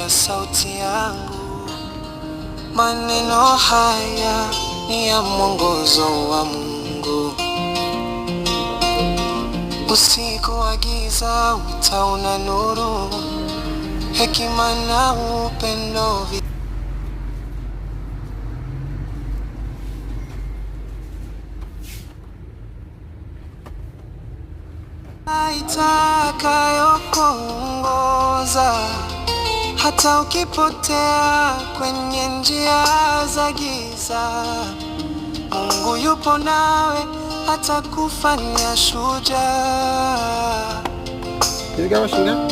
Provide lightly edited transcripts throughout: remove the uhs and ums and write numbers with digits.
sikia sauti yangu. Maneno haya ni ya mwongozo wa Mungu. Usiku wa giza utaona nuru, hekima na upendo itakayokuongoza hata ukipotea kwenye njia za giza. Mungu yupo nawe hata kufanya shujaa. Kama shina?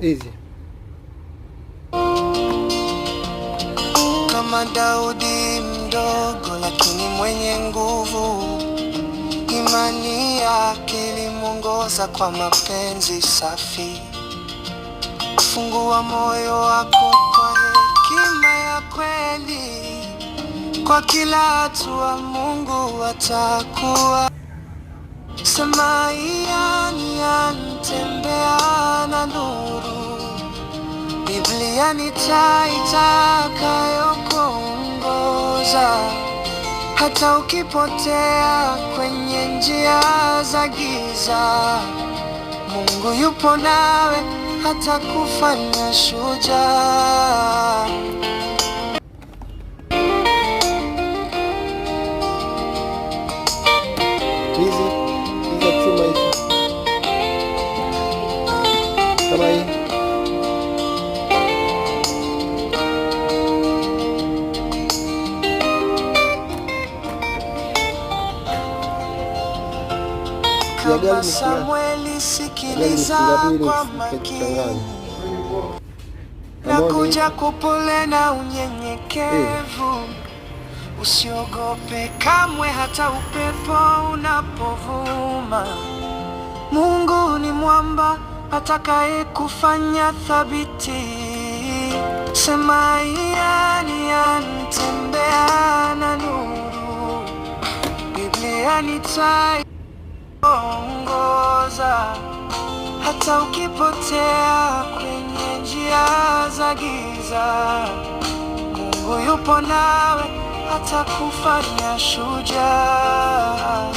Easy. Kama Daudi mdogo lakini mwenye nguvu, imani yake ilimuongoza kwa mapenzi safi. Fungua moyo wako kwa hekima ya kweli, kwa kila hatua Mungu atakuwa. Sema nitembea na nuru, Biblia ni taa itakayokuongoza hata ukipotea kwenye njia za giza. Mungu yupo nawe hata kufanya shujaa. Kama Samueli, sikiliza kwa makini, nakuja kupole na unyenyekevu. Usiogope kamwe hata upepo unapovuma. Mungu ni mwamba atakaye kufanya thabiti. Sema nitembea na nuru, Biblia ni taa ongoza hata ukipotea kwenye njia za giza. Mungu yupo nawe hata kufanya shujaa.